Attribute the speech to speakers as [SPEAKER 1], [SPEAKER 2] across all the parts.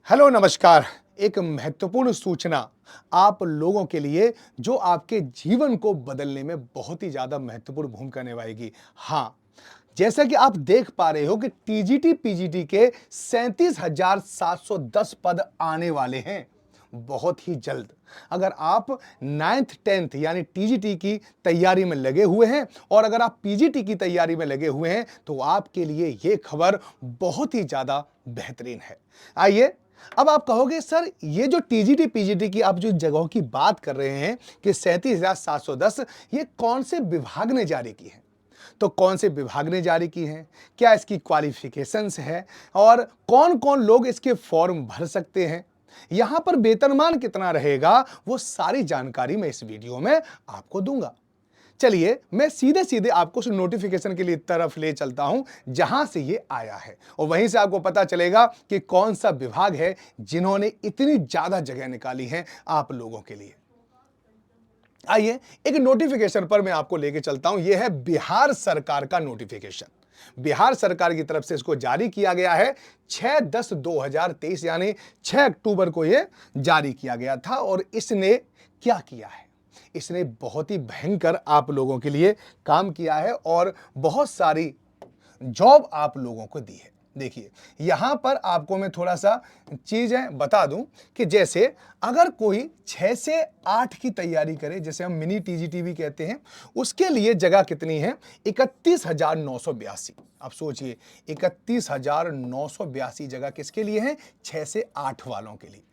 [SPEAKER 1] Hello नमस्कार। एक महत्वपूर्ण सूचना आप लोगों के लिए जो आपके जीवन को बदलने में बहुत ही ज्यादा महत्वपूर्ण भूमिका निभाएगी। हाँ, जैसा कि आप देख पा रहे हो कि टीजीटी पीजीटी के 37,710 पद आने वाले हैं बहुत ही जल्द। अगर आप 9th 10th यानी टीजीटी की तैयारी में लगे हुए हैं और अगर आप पीजीटी की तैयारी में लगे हुए हैं तो आपके लिए यह खबर बहुत ही ज्यादा बेहतरीन है। आइए, अब आप कहोगे सर ये जो टीजीटी पीजीटी की आप जो जगहों की बात कर रहे हैं कि 37,710 ये कौन से विभाग ने जारी की है? तो कौन से विभाग ने जारी की है, क्या इसकी क्वालिफिकेशंस है और कौन कौन लोग इसके फॉर्म भर सकते हैं, यहां पर वेतनमान कितना रहेगा, वो सारी जानकारी मैं इस वीडियो में आपको दूंगा। चलिए मैं सीधे सीधे आपको उस नोटिफिकेशन के लिए तरफ ले चलता हूं जहां से ये आया है और वहीं से आपको पता चलेगा कि कौन सा विभाग है जिन्होंने इतनी ज्यादा जगह निकाली है आप लोगों के लिए। आइए एक नोटिफिकेशन पर मैं आपको लेके चलता हूं। यह है बिहार सरकार का नोटिफिकेशन। बिहार सरकार की तरफ से इसको जारी किया गया है 6/10/2023 यानी 6 अक्टूबर को यह जारी किया गया था। और इसने क्या किया है? इसने बहुत ही भयंकर आप लोगों के लिए काम किया है और बहुत सारी जॉब आप लोगों को दी है। देखिए यहां पर आपको मैं थोड़ा सा चीजें बता दूं कि जैसे अगर कोई 6 से 8 की तैयारी करे, जैसे हम मिनी टीजीटी भी कहते हैं, उसके लिए जगह कितनी है? 31,982। अब सोचिए 31,982 जगह किसके लिए है? 6 से 8 वालों के लिए।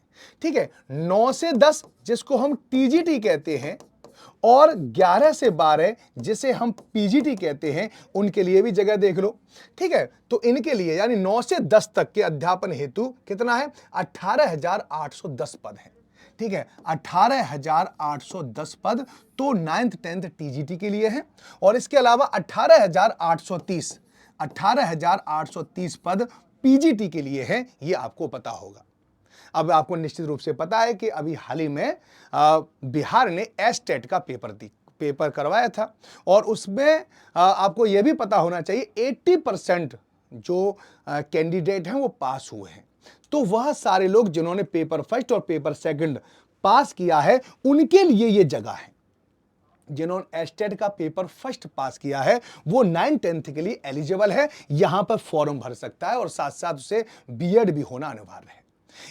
[SPEAKER 1] ठीक है, 9 से 10 जिसको हम टीजीटी कहते हैं और 11 से 12 जिसे हम पीजीटी कहते हैं, उनके लिए भी जगह देख लो। ठीक है, तो इनके लिए यानी 9 से 10 तक के अध्यापन हेतु कितना है? 18,810 पद हैं। ठीक है, 18,810 पद तो 9th 10th टीजीटी के लिए है और इसके अलावा 18,830 पद पीजीटी के लिए है। ये आपको पता होगा। अब आपको निश्चित रूप से पता है कि अभी हाल ही में बिहार ने एस्टेट का पेपर करवाया था और उसमें आपको यह भी पता होना चाहिए 80% जो कैंडिडेट हैं वो पास हुए हैं। तो वह सारे लोग जिन्होंने पेपर फर्स्ट और पेपर सेकंड पास किया है उनके लिए यह जगह है। जिन्होंने एस्टेट का पेपर फर्स्ट पास किया है वो 9 10th के लिए एलिजिबल है, यहां पर फॉर्म भर सकता है और साथ साथ उसे बीएड भी होना अनिवार्य है।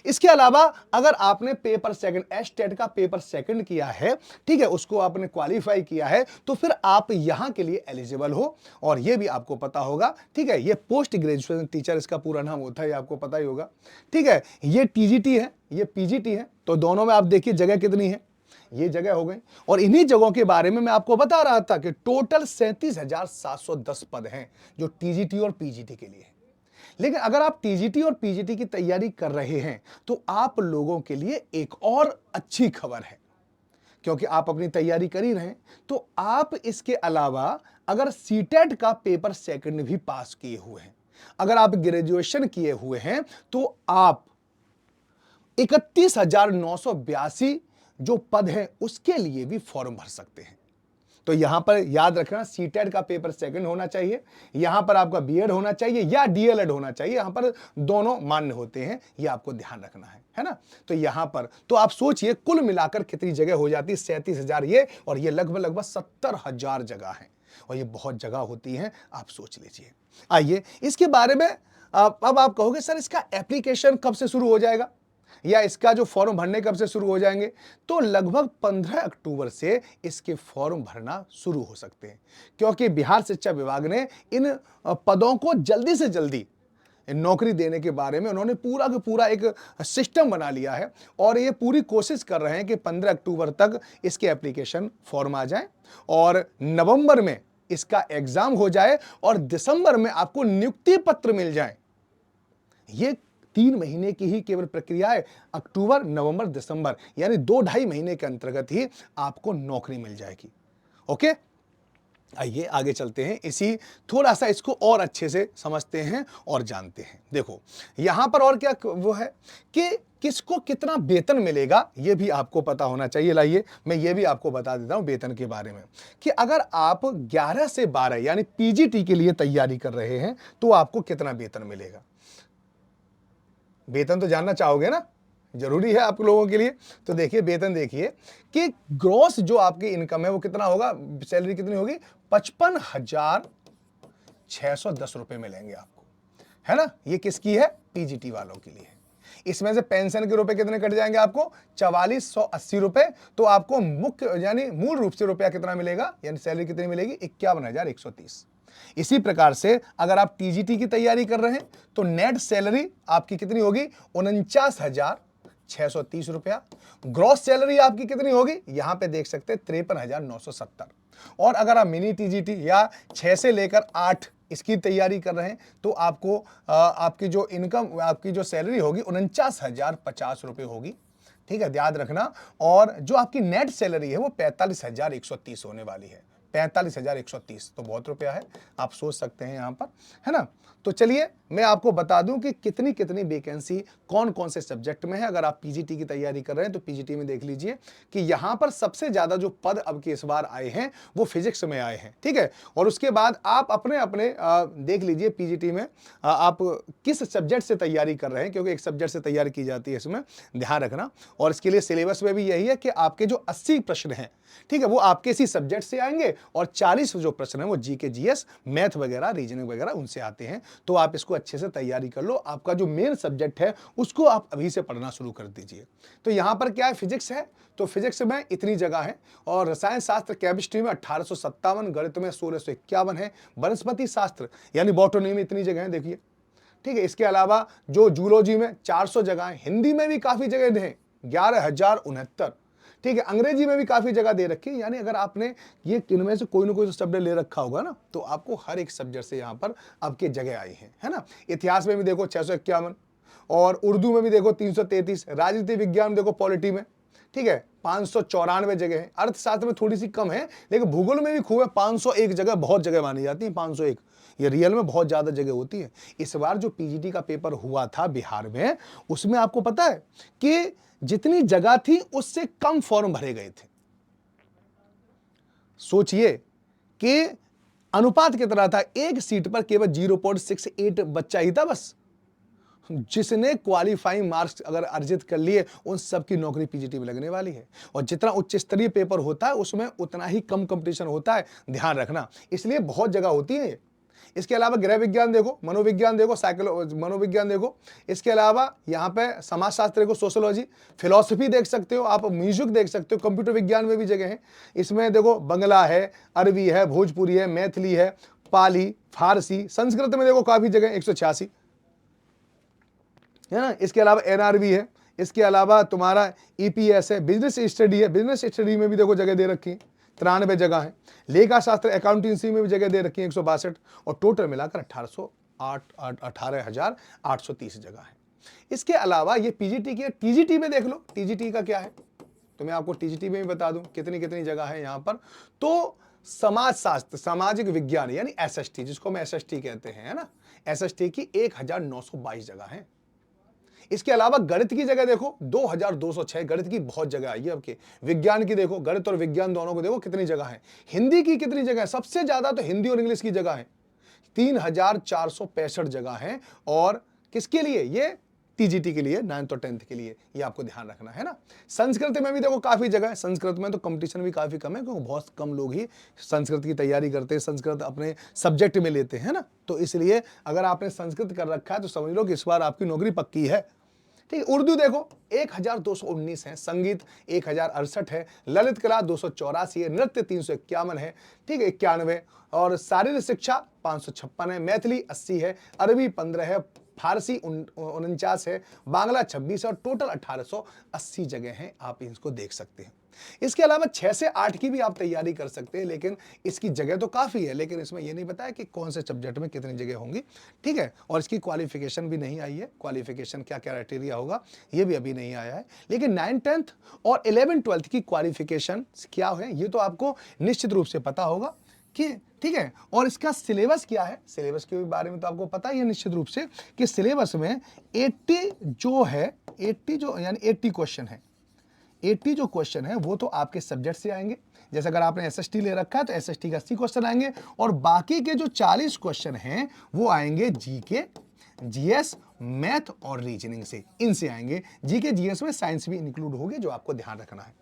[SPEAKER 1] इसके अलावा अगर आपने पेपर सेकंड एस्टेट का पेपर सेकंड किया है, ठीक है, उसको आपने क्वालिफाई किया है, तो फिर आप यहां के लिए एलिजिबल हो और यह भी आपको पता होगा। ठीक है, यह पोस्ट ग्रेजुएशन टीचर इसका पूरा नाम होता है, आपको पता ही होगा। ठीक है, यह टीजीटी है, यह पीजीटी है, तो दोनों में आप देखिए जगह कितनी है, ये जगह हो गई। और इन्हीं जगहों के बारे में मैं आपको बता रहा था कि टोटल 37,710 पद हैं जो टीजीटी और पीजीटी के लिए है। लेकिन अगर आप टीजीटी और पीजीटी की तैयारी कर रहे हैं तो आप लोगों के लिए एक और अच्छी खबर है, क्योंकि आप अपनी तैयारी कर ही रहे हैं। तो आप इसके अलावा अगर सीटेट का पेपर सेकंड भी पास किए हुए हैं, अगर आप ग्रेजुएशन किए हुए हैं, तो आप 31,982 जो पद हैं उसके लिए भी फॉर्म भर सकते हैं। तो यहां पर याद रखना सीटेट का पेपर सेकंड होना चाहिए, यहां पर आपका बीएड होना चाहिए या डीएलएड होना चाहिए, यहां पर दोनों मान्य होते हैं, ये आपको ध्यान रखना है ना। तो यहां पर तो आप सोचिए कुल मिलाकर कितनी जगह हो जाती है? 37,000 ये और ये लगभग 70,000 जगह है और ये बहुत जगह होती है, आप सोच लीजिए। आइए इसके बारे में अब आप कहोगे सर इसका एप्लीकेशन कब से शुरू हो जाएगा या इसका जो फॉर्म भरने कब से शुरू हो जाएंगे? तो लगभग 15 अक्टूबर से इसके फॉर्म भरना शुरू हो सकते हैं, क्योंकि बिहार शिक्षा विभाग ने इन पदों को जल्दी से जल्दी नौकरी देने के बारे में उन्होंने पूरा का पूरा एक सिस्टम बना लिया है और ये पूरी कोशिश कर रहे हैं कि 15 अक्टूबर तक इसके एप्लीकेशन फॉर्म आ जाए और नवंबर में इसका एग्जाम हो जाए और दिसंबर में आपको नियुक्ति पत्र मिल जाए। ये 3 महीने की ही केवल प्रक्रिया है। अक्टूबर, नवंबर, दिसंबर यानी 2-2.5 महीने के अंतर्गत ही आपको नौकरी मिल जाएगी। ओके, आइए आगे चलते हैं, इसी थोड़ा सा इसको और अच्छे से समझते हैं और जानते हैं। देखो यहां पर और क्या वो है कि किसको कितना वेतन मिलेगा ये भी आपको पता होना चाहिए। लाइए मैं ये भी आपको बता देता हूं वेतन के बारे में कि अगर आप 11 से 12 यानी पीजीटी के लिए तैयारी कर रहे हैं तो आपको कितना वेतन मिलेगा। वेतन तो जानना चाहोगे ना, जरूरी है आप लोगों के लिए। तो देखिए वेतन, देखिए कि ग्रॉस जो आपकी इनकम है वो कितना होगा, सैलरी कितनी होगी, 55,610 रुपए मिलेंगे आपको, है ना। ये किसकी है, पीजीटी वालों के लिए है। इसमें से पेंशन के रुपए कितने कट जाएंगे आपको, 4480 रुपए। तो आपको मुख्य यानी मूल रूप से रुपया कितना मिलेगा, यानी सैलरी कितनी मिलेगी, 51,130। इसी प्रकार से अगर आप टीजीटी की तैयारी कर रहे हैं तो नेट सैलरी आपकी कितनी होगी, 49,630 रुपया। ग्रॉस सैलरी आपकी कितनी होगी, यहां पे देख सकते हैं 53,970। और अगर आप मिनी टीजीटी या 6 से लेकर 8 इसकी तैयारी कर रहे हैं तो आपको आपकी जो इनकम, आपकी जो सैलरी होगी 49,050 रुपये होगी, ठीक है, याद रखना। और जो आपकी नेट सैलरी है वो 45,130 होने वाली है, 45,130। तो बहुत रुपया है, आप सोच सकते हैं यहां पर, है ना। तो चलिए मैं आपको बता दूं कि कितनी कितनी वैकेंसी कौन कौन से सब्जेक्ट में है। अगर आप पीजीटी की तैयारी कर रहे हैं तो पीजीटी में देख लीजिए कि यहां पर सबसे ज्यादा जो पद अब के इस बार आए हैं वो फिजिक्स में आए हैं, ठीक है। और उसके बाद आप अपने अपने देख लीजिए पीजीटी में आप किस सब्जेक्ट से तैयारी कर रहे हैं, क्योंकि एक सब्जेक्ट से तैयारी की जाती है, इसमें ध्यान रखना। और इसके लिए सिलेबस में भी यही है कि आपके जो 80 प्रश्न हैं, ठीक है, वो आपके इसी सब्जेक्ट से आएंगे और 40 जो प्रश्न है वो जीके जीएस मैथ वगैरह रीजनिंग वगैरह उनसे आते हैं। तो आप इसको अच्छे से तैयारी कर लो। आपका जो मेन सब्जेक्ट है उसको आप अभी से पढ़ना शुरू कर दीजिए। तो यहां पर क्या है, फिजिक्स है, तो फिजिक्स में इतनी जगह है। और रसायन शास्त्र केमिस्ट्री में 1857, गणित में 1651 है। वनस्पति शास्त्र यानी बॉटनी में इतनी जगह है, देखिए, ठीक है। इसके अलावा जो जूलॉजी में 400 जगह है, हिंदी में भी काफी जगह है 11,069, ठीक है। अंग्रेजी में भी काफी जगह दे रखी है। यानी अगर आपने ये इनमें से कोई ना कोई सब्जेक्ट ले रखा होगा ना, तो आपको हर एक सब्जेक्ट से यहाँ पर आपके जगह आई है ना। इतिहास में भी देखो 651, और उर्दू में भी देखो 333, राजनीति विज्ञान में देखो पॉलिटी में, ठीक है, 594 जगह है। अर्थशास्त्र में थोड़ी सी कम है, लेकिन भूगोल में भी खूब है, 501 जगह, बहुत जगह मानी जाती है 501। ये रियल में बहुत ज्यादा जगह होती है। इस बार जो पीजीटी का पेपर हुआ था बिहार में, उसमें आपको पता है कि जितनी जगह थी उससे कम फॉर्म भरे गए थे। सोचिए कि अनुपात कितना था, एक सीट पर केवल 0.68 बच्चा ही था बस। जिसने क्वालिफाइंग मार्क्स अगर अर्जित कर लिए उन सब की नौकरी पीजीटी में लगने वाली है। और जितना उच्च स्तरीय पेपर होता है उसमें उतना ही कम कंपटीशन होता है, ध्यान रखना। इसलिए बहुत जगह होती है। इसके अलावा गृह विज्ञान देखो, मनोविज्ञान देखो, मनोविज्ञान देखो। इसके अलावा यहाँ पे समाजशास्त्र देखो, सोशियोलॉजी, फिलॉसफी देख सकते हो आप, म्यूजिक देख सकते हो, कंप्यूटर विज्ञान में भी जगह है। इसमें देखो बंगला है, अरबी है, भोजपुरी है, मैथिली है, पाली, फारसी, संस्कृत में देखो काफी जगह 186, है ना। इसके अलावा एनआरबी है। इसके अलावा तुम्हारा ईपीएस है, बिजनेस स्टडी है, बिजनेस स्टडी में भी देखो जगह दे रखी है, 93 जगह है। लेखा शास्त्र अकाउंटेंसी में भी जगह दे रखी है 162, और टोटल मिलाकर 18,830 जगह है। इसके अलावा ये पीजीटी की, टीजीटी में देख लो, टीजीटी का क्या है, तो मैं आपको टीजीटी में भी बता दूं कितनी कितनी जगह है यहां पर। तो समाज शास्त्र, सामाजिक विज्ञान यानी एसएसटी, जिसको हम एसएसटी कहते हैं, है ना, एसएसटी की 1922 जगह है। इसके अलावा गणित की जगह देखो 2206, गणित की बहुत जगह आई है आपके। विज्ञान की देखो, गणित और विज्ञान दोनों को देखो कितनी जगह है। हिंदी की कितनी जगह है, सबसे ज्यादा तो हिंदी और इंग्लिश की जगह है, 3,465 जगह है। और किसके लिए, ये टीजीटी के लिए, 9th और 10th के लिए, ये आपको ध्यान रखना है ना। संस्कृत में भी देखो काफी जगह है। संस्कृत में तो कंपटीशन भी काफी कम है, क्योंकि बहुत कम लोग ही संस्कृत की तैयारी करते हैं, संस्कृत अपने सब्जेक्ट में लेते हैं ना। तो इसलिए अगर आपने संस्कृत कर रखा है तो समझ लो कि इस बार आपकी नौकरी पक्की है, ठीक। उर्दू देखो 1,219 है, संगीत 1,068 है, ललित कला 284 है, नृत्य 351 है, ठीक है, 91, और शारीरिक शिक्षा 556 है, मैथिली 80 है, अरबी 15 है, फारसी 49 है, बांग्ला 26 है, और टोटल 1880 जगह हैं। आप इसको देख सकते हैं। इसके अलावा 6 से 8 की भी आप तैयारी कर सकते हैं, लेकिन इसकी जगह तो काफ़ी है, लेकिन इसमें यह नहीं बताया कि कौन से सब्जेक्ट में कितनी जगह होंगी, ठीक है। और इसकी क्वालिफिकेशन भी नहीं आई है, क्वालिफिकेशन क्या क्राइटेरिया होगा ये भी अभी नहीं आया है। लेकिन 9th 10th और 11th 12th की क्वालिफिकेशन क्या है ये तो आपको निश्चित रूप से पता होगा कि, ठीक है। और इसका सिलेबस क्या है, सिलेबस के बारे में तो आपको पता ही है निश्चित रूप से कि सिलेबस में 80 जो है, 80 जो यानी 80 क्वेश्चन है, 80 जो क्वेश्चन है वो तो आपके सब्जेक्ट से आएंगे। जैसे अगर आपने एसएसटी ले रखा है तो एसएसटी का 80 क्वेश्चन आएंगे, और बाकी के जो 40 क्वेश्चन हैं वो आएंगे जीके जीएस, मैथ और रीजनिंग से, इनसे आएंगे। जीके जीएस में साइंस भी इंक्लूड होगी, जो आपको ध्यान रखना है।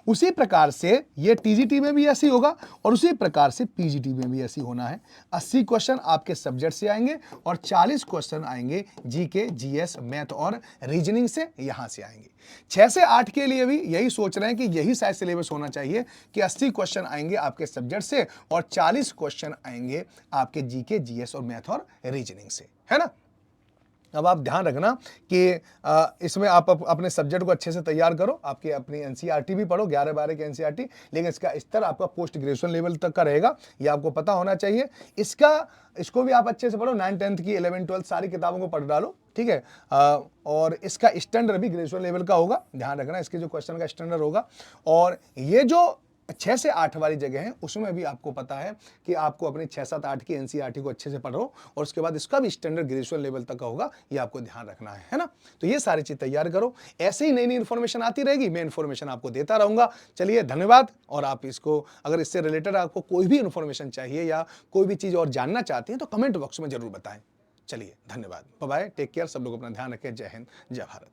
[SPEAKER 1] उसी प्रकार से ये टीजीटी में भी ऐसी होगा और उसी प्रकार से पीजीटी में भी ऐसी होना है। 80 क्वेश्चन आपके सब्जेक्ट से आएंगे और 40 क्वेश्चन आएंगे जीके, जीएस, मैथ और रीजनिंग से, यहां से आएंगे। 6 से 8 के लिए भी यही सोच रहे हैं कि यही शायद सिलेबस होना चाहिए कि 80 क्वेश्चन आएंगे आपके सब्जेक्ट से और 40 क्वेश्चन आएंगे आपके जीके, जीएस और मैथ और रीजनिंग से, है ना। अब आप ध्यान रखना कि इसमें आप अपने सब्जेक्ट को अच्छे से तैयार करो, आपकी अपनी एनसीईआरटी भी पढ़ो, 11-12 की एनसीईआरटी, लेकिन इसका स्तर आपका पोस्ट ग्रेजुएशन लेवल तक का रहेगा, ये आपको पता होना चाहिए। इसको भी आप अच्छे से पढ़ो, 9, 10th की, 11, 12 सारी किताबों को पढ़ डालो, ठीक है। और इसका स्टैंडर्ड भी ग्रेजुएशन लेवल का होगा, ध्यान रखना इसके जो क्वेश्चन का स्टैंडर्ड होगा। और ये जो 6 से 8 वाली जगह है, उसमें भी आपको पता है कि आपको अपनी 6, 7, 8 की एनसीईआरटी को अच्छे से पढ़ो और उसके बाद इसका भी स्टैंडर्ड ग्रेजुएशन लेवल तक का होगा, ये आपको ध्यान रखना है ना। तो ये सारी चीज तैयार करो, ऐसे ही नई नई इन्फॉर्मेशन आती रहेगी, मैं इन्फॉर्मेशन आपको देता रहूंगा। चलिए, धन्यवाद। और आप इसको, अगर इससे रिलेटेड आपको कोई भी इन्फॉर्मेशन चाहिए या कोई भी चीज और जानना चाहते हैं तो कमेंट बॉक्स में जरूर बताएं। चलिए, धन्यवाद, बाय बाय, टेक केयर, सब लोग अपना ध्यान रखें। जय हिंद, जय भारत।